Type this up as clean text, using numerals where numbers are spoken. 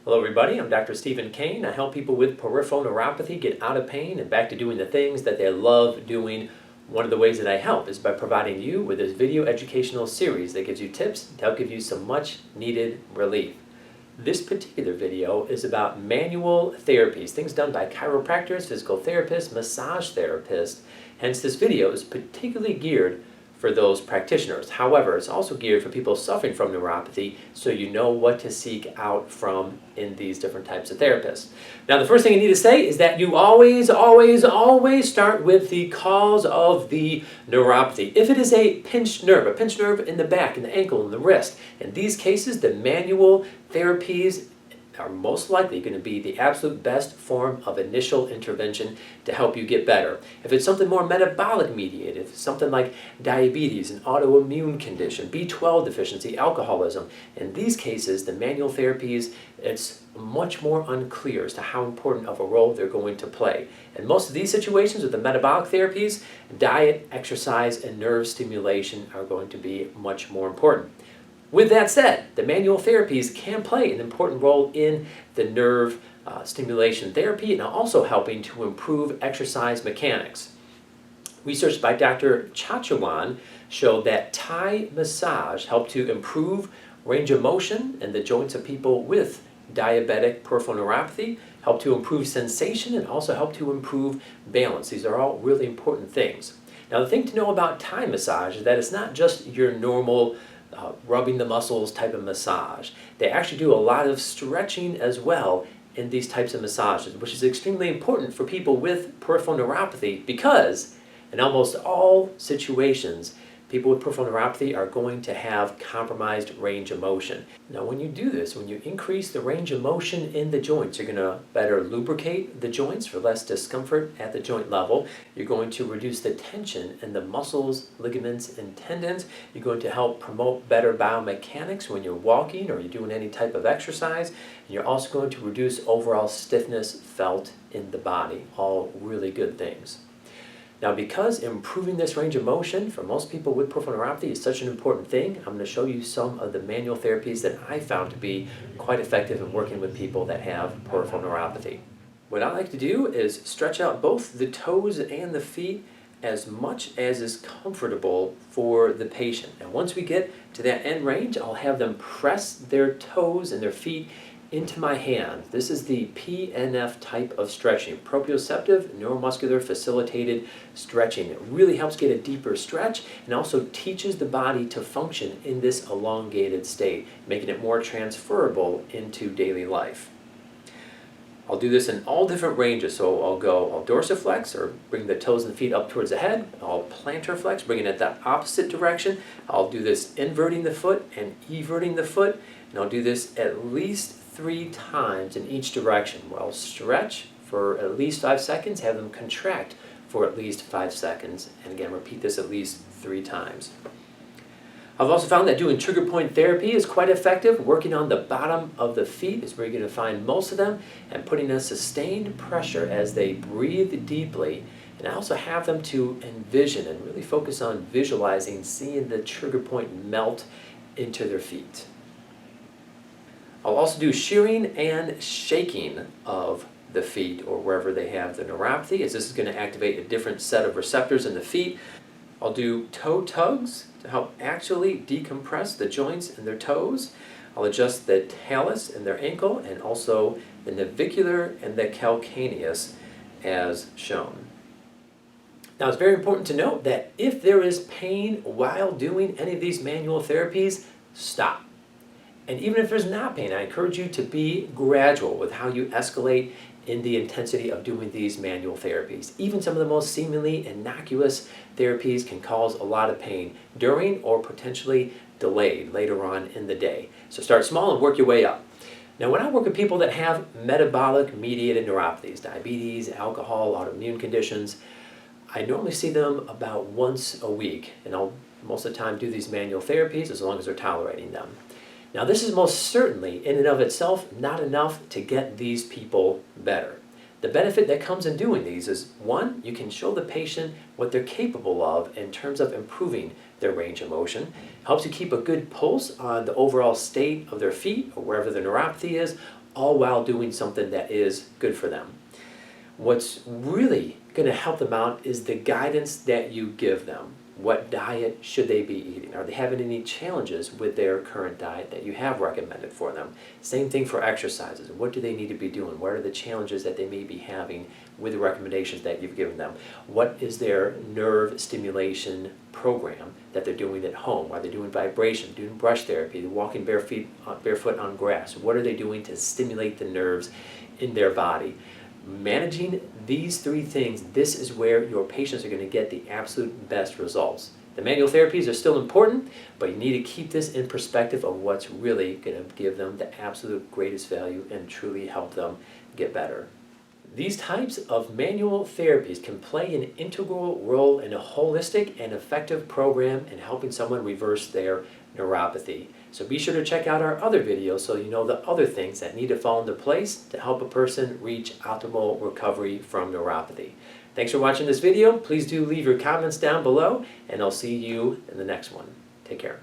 Hello everybody, I'm Dr. Stephen Cain. I help people with peripheral neuropathy get out of pain and back to doing the things that they love doing. One of the ways that I help is by providing you with this video educational series that gives you tips to help give you some much needed relief. This particular video is about manual therapies, things done by chiropractors, physical therapists, massage therapists. Hence this video is particularly geared for those practitioners. However, it's also geared for people suffering from neuropathy, so you know what to seek out from in these different types of therapists. Now, the first thing you need to say is that you always start with the cause of the neuropathy. If it is a pinched nerve in the back, in the ankle, in the wrist, in these cases, the manual therapies are most likely going to be the absolute best form of initial intervention to help you get better. If it's something more metabolic mediated, if it's something like diabetes, an autoimmune condition, B12 deficiency, alcoholism, in these cases, the manual therapies, it's much more unclear as to how important of a role they're going to play. In most of these situations with the metabolic therapies, diet, exercise, and nerve stimulation are going to be much more important. With that said, the manual therapies can play an important role in the nerve stimulation therapy and also helping to improve exercise mechanics. Research by Dr. Chachawan showed that Thai massage helped to improve range of motion in the joints of people with diabetic peripheral neuropathy, helped to improve sensation, and also helped to improve balance. These are all really important things. Now, the thing to know about Thai massage is that it's not just your normal rubbing the muscles type of massage. They actually do a lot of stretching as well in these types of massages, which is extremely important for people with peripheral neuropathy because in almost all situations, people with peripheral neuropathy are going to have compromised range of motion. Now, when you do this, when you increase the range of motion in the joints, you're going to better lubricate the joints for less discomfort at the joint level. You're going to reduce the tension in the muscles, ligaments, and tendons. You're going to help promote better biomechanics when you're walking or you're doing any type of exercise. And you're also going to reduce overall stiffness felt in the body. All really good things. Now, because improving this range of motion for most people with peripheral neuropathy is such an important thing, I'm going to show you some of the manual therapies that I found to be quite effective in working with people that have peripheral neuropathy. What I like to do is stretch out both the toes and the feet as much as is comfortable for the patient. And once we get to that end range, I'll have them press their toes and their feet into my hand. This is the PNF type of stretching, proprioceptive neuromuscular facilitated stretching. It really helps get a deeper stretch and also teaches the body to function in this elongated state, making it more transferable into daily life. I'll do this in all different ranges, so I'll dorsiflex or bring the toes and the feet up towards the head. I'll plantar flex, bring it at the opposite direction. I'll do this inverting the foot and everting the foot, and I'll do this at least 3 times in each direction. I'll stretch for at least 5 seconds, have them contract for at least 5 seconds, and again, repeat this at least 3 times. I've also found that doing trigger point therapy is quite effective. Working on the bottom of the feet is where you're going to find most of them, and putting a sustained pressure as they breathe deeply. And I also have them to envision and really focus on visualizing, seeing the trigger point melt into their feet. I'll also do shearing and shaking of the feet or wherever they have the neuropathy, as this is going to activate a different set of receptors in the feet. I'll do toe tugs to help actually decompress the joints in their toes. I'll adjust the talus in their ankle and also the navicular and the calcaneus as shown. Now, it's very important to note that if there is pain while doing any of these manual therapies, stop. And even if there's not pain, I encourage you to be gradual with how you escalate in the intensity of doing these manual therapies. Even some of the most seemingly innocuous therapies can cause a lot of pain during or potentially delayed later on in the day. So start small and work your way up. Now, when I work with people that have metabolic mediated neuropathies, diabetes, alcohol, autoimmune conditions, I normally see them about once a week, and I'll most of the time do these manual therapies as long as they're tolerating them. Now, this is most certainly, in and of itself, not enough to get these people better. The benefit that comes in doing these is, one, you can show the patient what they're capable of in terms of improving their range of motion. Helps you keep a good pulse on the overall state of their feet or wherever the neuropathy is. all while doing something that is good for them. What's really going to help them out is the guidance that you give them. What diet should they be eating? Are they having any challenges with their current diet that you have recommended for them? Same thing for exercises. What do they need to be doing? What are the challenges that they may be having with the recommendations that you've given them? What is their nerve stimulation program that they're doing at home? Are they doing vibration, doing brush therapy, walking barefoot on grass? What are they doing to stimulate the nerves in their body? Managing these three things, this is where your patients are going to get the absolute best results. The manual therapies are still important, but you need to keep this in perspective of what's really going to give them the absolute greatest value and truly help them get better. These types of manual therapies can play an integral role in a holistic and effective program in helping someone reverse their neuropathy. So be sure to check out our other videos so you know the other things that need to fall into place to help a person reach optimal recovery from neuropathy. Thanks for watching this video. Please do leave your comments down below, and I'll see you in the next one. Take care.